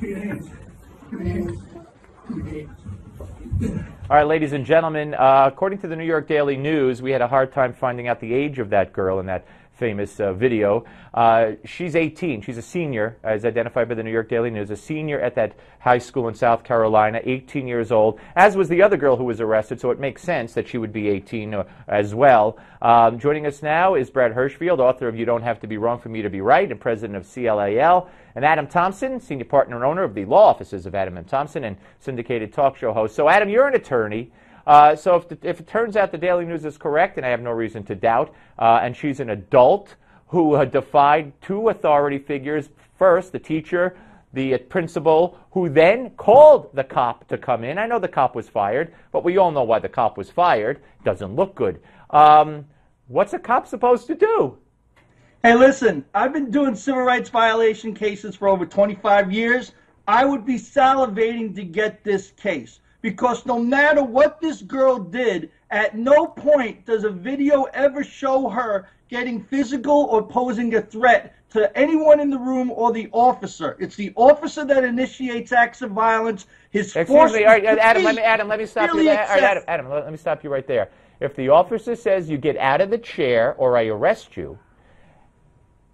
All right, ladies and gentlemen, according to the New York Daily News, we had a hard time finding out the age of that girl in that famous video. She's 18. She's a senior, as identified by the New York Daily News, a senior at that high school in South Carolina, 18 years old, as was the other girl who was arrested, so it makes sense that she would be 18 as well. Joining us now is Brad Hirschfield, author of You Don't Have to Be Wrong for Me to Be Right, and president of CLAL, and Adam Thompson, senior partner and owner of the law offices of Adam and Thompson and syndicated talk show host. So, Adam, you're an attorney. So if it turns out the Daily News is correct, and I have no reason to doubt, and she's an adult who had defied two authority figures, first the teacher, the principal, who then called the cop to come in. I know the cop was fired, but we all know why the cop was fired. Doesn't look good. What's a cop supposed to do? Hey, listen, I've been doing civil rights violation cases for over 25 years. I would be salivating to get this case. Because no matter what this girl did, at no point does a video ever show her getting physical or posing a threat to anyone in the room or the officer. It's the officer that initiates acts of violence. Excuse me, all right, Adam, let me stop you there. All right, Adam, let me stop you right there. If the officer says you get out of the chair or I arrest you,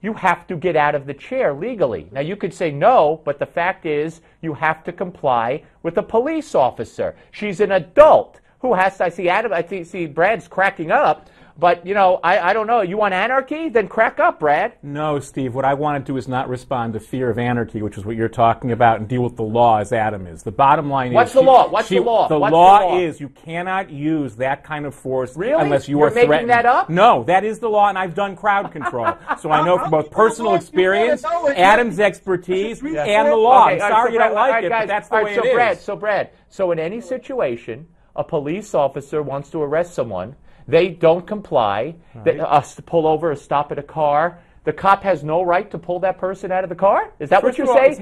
you have to get out of the chair legally. Now, you could say no, but the fact is you have to comply with a police officer. She's an adult who has to, I see Adam, I see Brad's cracking up, but, you know, I don't know. You want anarchy? Then crack up, Brad. No, Steve. What I want to do is not respond to fear of anarchy, which is what you're talking about, and deal with the law as Adam is. The bottom line is... What's the law? What's the law? The law is you cannot use that kind of force unless you are threatened. You're making that up? No, that is the law, and I've done crowd control. So I know from both personal experience, Adam's expertise, and the law. I'm sorry you don't like it, but that's the way it is. Brad, so in any situation, a police officer wants to arrest someone, they don't comply, they pull over or stop at a car. The cop has no right to pull that person out of the car? Is that what you say?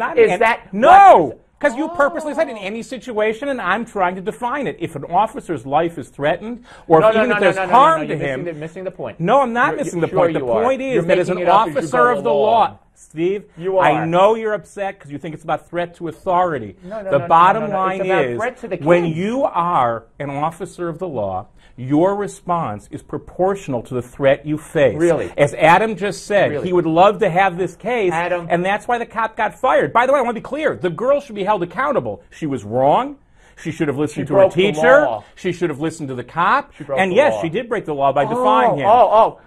No! Because you purposely said in any situation, and I'm trying to define it. If an officer's life is threatened, or even if there's harm to him... You're missing the point. No, I'm not missing the point. The point is that as an officer of the law... Steve, I know you're upset because you think it's about threat to authority. The bottom line is, when you are an officer of the law, your response is proportional to the threat you face. Really? As Adam just said, he would love to have this case, and that's why the cop got fired. By the way, I want to be clear. The girl should be held accountable. She was wrong. She should have listened to her teacher. She should have listened to the cop. And yes, she did break the law by defying him.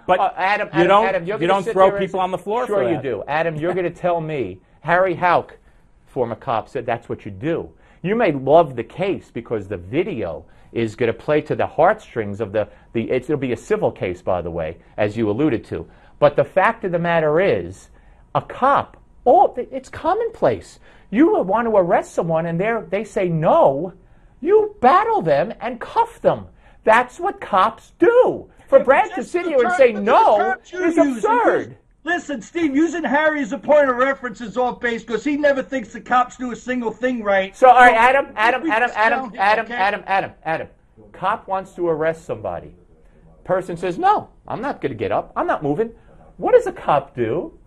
But Adam, you don't throw people on the floor for that. Sure you do. Adam, you're going to tell me, Harry Houck, former cop, said that's what you do. You may love the case because the video is going to play to the heartstrings of it'll be a civil case, by the way, as you alluded to. But the fact of the matter is, a cop, it's commonplace. You want to arrest someone and they say no, you battle them and cuff them. That's what cops do. For Brad to sit here and say no is absurd. Listen, Steve, using Harry as a point of reference is off base because he never thinks the cops do a single thing right. So, all right, Adam. Cop wants to arrest somebody. Person says, no, I'm not going to get up. I'm not moving. What does a cop do?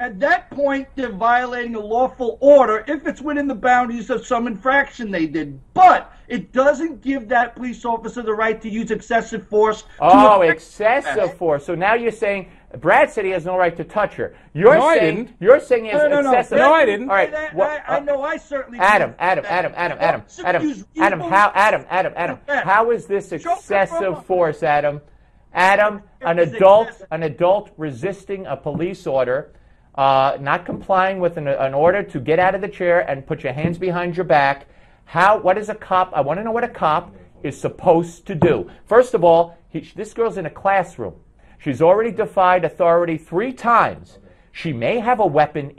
At that point, they're violating a lawful order if it's within the boundaries of some infraction they did. But it doesn't give that police officer the right to use excessive force. Excessive force. So now you're saying, Brad said he has no right to touch her. You're saying he has excessive... No, I didn't. All right. I know I certainly Adam, how is this excessive force, Adam? Adam, an adult resisting a police order, not complying with an order to get out of the chair and put your hands behind your back. What is a cop? I want to know what a cop is supposed to do. First of all, this girl's in a classroom. She's already defied authority 3 times. She may have a weapon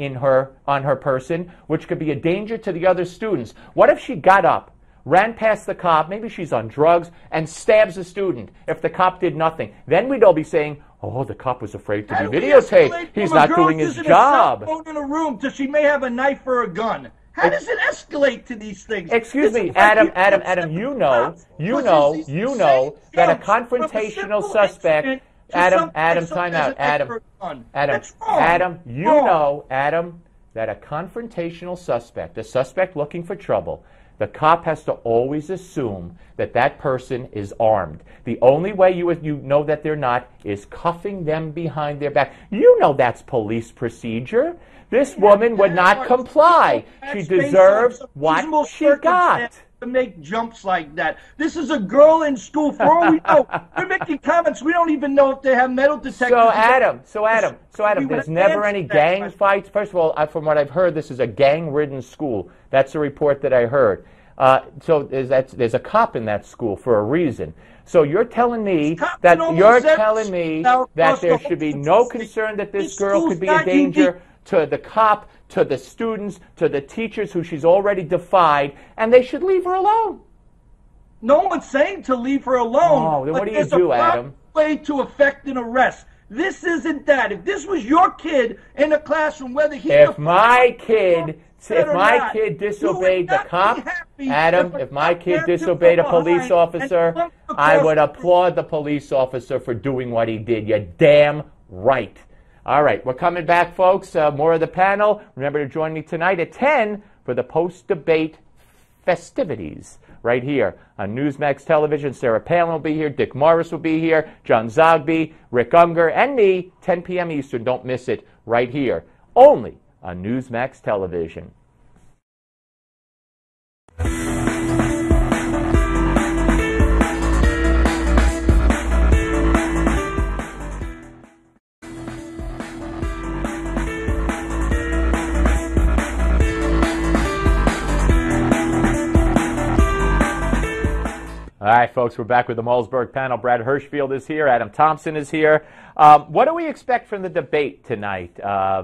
on her person, which could be a danger to the other students. What if she got up, ran past the cop, maybe she's on drugs, and stabs a student if the cop did nothing? Then we'd all be saying, oh, the cop was afraid to be videotaped. He's not doing his job. In a room till she may have a knife or a gun. How does it escalate to these things? Excuse me, Adam, you know that a confrontational suspect... Adam, time out. Adam, you that a confrontational suspect, a suspect looking for trouble, the cop has to always assume that that person is armed. The only way you know that they're not is cuffing them behind their back. You know that's police procedure. This woman would not comply. She deserves what she got. To make jumps like that. This is a girl in school. For all we know, we're making comments. We don't even know if they have metal detectors. So Adam, there's never any gang fights. First of all, from what I've heard, this is a gang-ridden school. That's a report that I heard. So there's a cop in that school for a reason. So you're telling me that there should be no concern that this girl could be a danger to the cop, to the students, to the teachers who she's already defied, and they should leave her alone. No one's saying to leave her alone. Oh, then what do you do, Adam? Way to effect an arrest. This isn't that. If this was your kid in a classroom, whether he... If my kid disobeyed the cop, Adam, if my kid disobeyed a police officer, I would applaud the police officer for doing what he did. You're damn right. All right, we're coming back, folks. More of the panel. Remember to join me tonight at 10 for the post-debate festivities right here on Newsmax Television. Sarah Palin will be here. Dick Morris will be here. John Zogby, Rick Unger, and me, 10 p.m. Eastern. Don't miss it right here, only on Newsmax Television. All right, folks, we're back with the Malzberg panel. Brad Hirschfield is here. Adam Thompson is here. What do we expect from the debate tonight?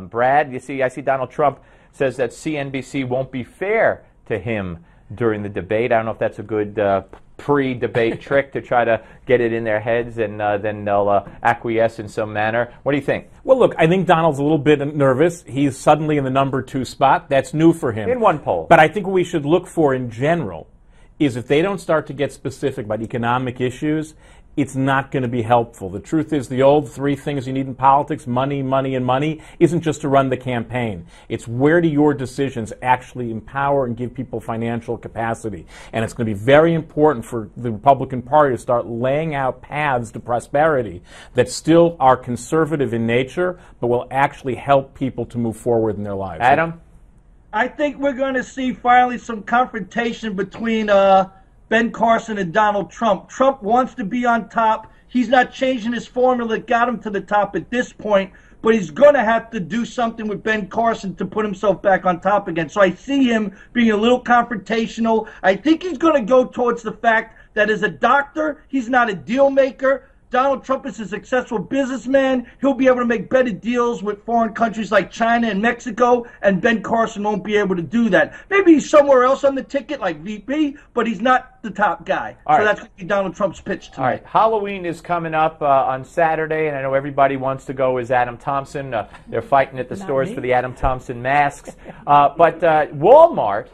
Brad, I see Donald Trump says that CNBC won't be fair to him during the debate. I don't know if that's a good pre-debate trick to try to get it in their heads, and then they'll acquiesce in some manner. What do you think? Well, look, I think Donald's a little bit nervous. He's suddenly in the number 2 spot. That's new for him. In one poll. But I think what we should look for in general is if they don't start to get specific about economic issues, it's not going to be helpful. The truth is the old 3 things you need in politics, money, money, and money, isn't just to run the campaign. It's where do your decisions actually empower and give people financial capacity. And it's going to be very important for the Republican Party to start laying out paths to prosperity that still are conservative in nature, but will actually help people to move forward in their lives. Adam? I think we're going to see finally some confrontation between Ben Carson and Donald Trump. Trump wants to be on top. He's not changing his formula that got him to the top at this point, but he's going to have to do something with Ben Carson to put himself back on top again. So I see him being a little confrontational. I think he's going to go towards the fact that as a doctor, he's not a deal maker. Donald Trump is a successful businessman. He'll be able to make better deals with foreign countries like China and Mexico, and Ben Carson won't be able to do that. Maybe he's somewhere else on the ticket, like VP, but he's not the top guy. So that's going to be Donald Trump's pitch tonight. All right, Halloween is coming up on Saturday, and I know everybody wants to go as Adam Thompson. They're fighting at the stores for the Adam Thompson masks. But Walmart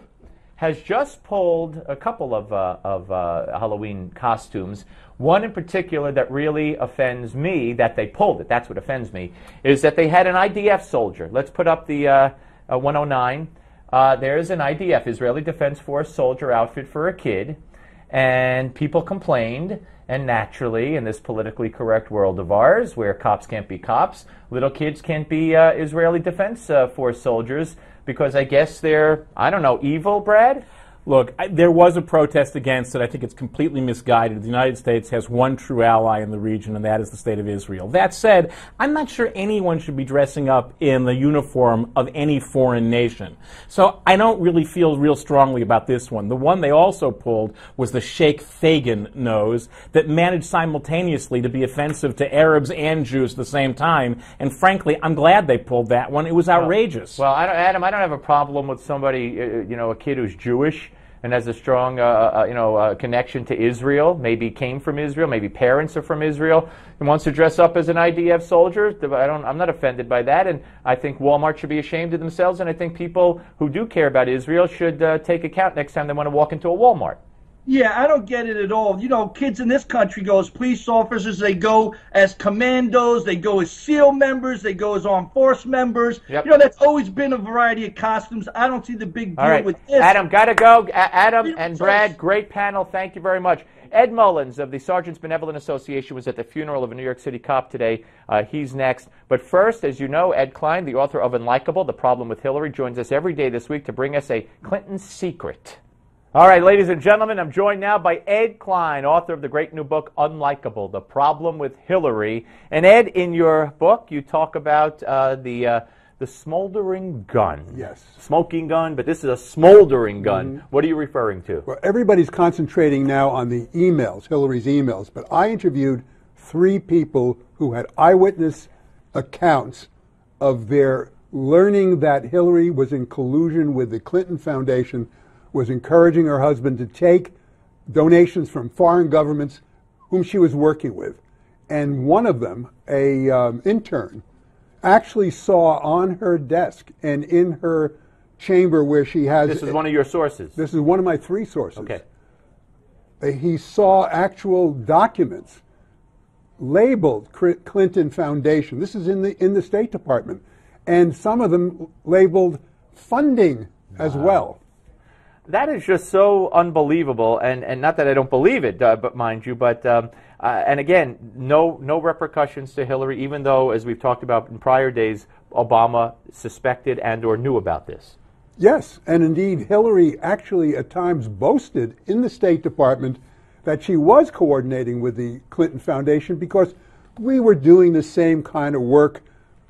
has just pulled a couple of Halloween costumes. One in particular that really offends me, that they pulled it, that's what offends me, is that they had an IDF soldier. Let's put up the 109. There's an IDF, Israeli Defense Force soldier outfit for a kid, and people complained, and naturally, in this politically correct world of ours, where cops can't be cops, little kids can't be Israeli Defense Force soldiers, because I guess they're, I don't know, evil, Brad? Look, there was a protest against it. I think it's completely misguided. The United States has one true ally in the region, and that is the State of Israel. That said, I'm not sure anyone should be dressing up in the uniform of any foreign nation. So I don't really feel real strongly about this one. The one they also pulled was the Sheikh Fagan nose that managed simultaneously to be offensive to Arabs and Jews at the same time. And frankly, I'm glad they pulled that one. It was outrageous. Well, Adam, I don't have a problem with somebody, a kid who's Jewish and has a strong, connection to Israel, maybe came from Israel, maybe parents are from Israel, and wants to dress up as an IDF soldier. I'm not offended by that, and I think Walmart should be ashamed of themselves, and I think people who do care about Israel should take account next time they want to walk into a Walmart. Yeah, I don't get it at all. You know, kids in this country go as police officers, they go as commandos, they go as SEAL members, they go as armed force members. Yep. You know, that's always been a variety of costumes. I don't see the big deal with this. Adam, gotta go. Adam and Brad, great panel. Thank you very much. Ed Mullins of the Sergeants Benevolent Association was at the funeral of a New York City cop today. He's next. But first, as you know, Ed Klein, the author of Unlikable, The Problem with Hillary, joins us every day this week to bring us a Clinton secret. All right, ladies and gentlemen, I'm joined now by Ed Klein, author of the great new book, Unlikable, The Problem with Hillary. And Ed, in your book, you talk about the smoldering gun. Yes. Smoking gun, but this is a smoldering gun. Mm-hmm. What are you referring to? Well, everybody's concentrating now on the emails, Hillary's emails, but I interviewed 3 people who had eyewitness accounts of their learning that Hillary was in collusion with the Clinton Foundation, was encouraging her husband to take donations from foreign governments whom she was working with. And one of them, a intern, actually saw on her desk and in her chamber where she has... This is one of your sources? This is one of my 3 sources. Okay. He saw actual documents labeled Clinton Foundation. This is in the State Department. And some of them labeled funding as well. That is just so unbelievable, and not that I don't believe it, but mind you, but and again, no repercussions to Hillary, even though, as we've talked about in prior days, Obama suspected and or knew about this. Yes, and indeed, Hillary actually at times boasted in the State Department that she was coordinating with the Clinton Foundation because we were doing the same kind of work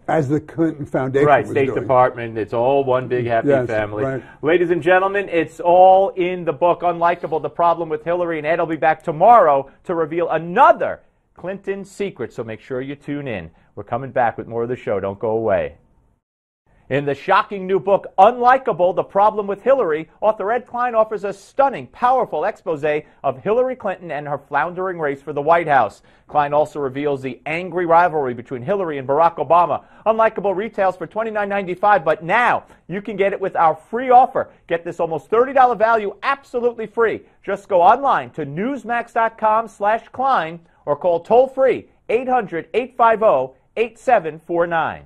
as the Clinton Foundation was State doing. Department, it's all one big happy family. Right. Ladies and gentlemen, it's all in the book, Unlikable, The Problem with Hillary, and Ed will be back tomorrow to reveal another Clinton secret, so make sure you tune in. We're coming back with more of the show. Don't go away. In the shocking new book, Unlikable, The Problem with Hillary, author Ed Klein offers a stunning, powerful expose of Hillary Clinton and her floundering race for the White House. Klein also reveals the angry rivalry between Hillary and Barack Obama. Unlikable retails for $29.95, but now you can get it with our free offer. Get this almost $30 value absolutely free. Just go online to newsmax.com/Klein or call toll-free 800-850-8749.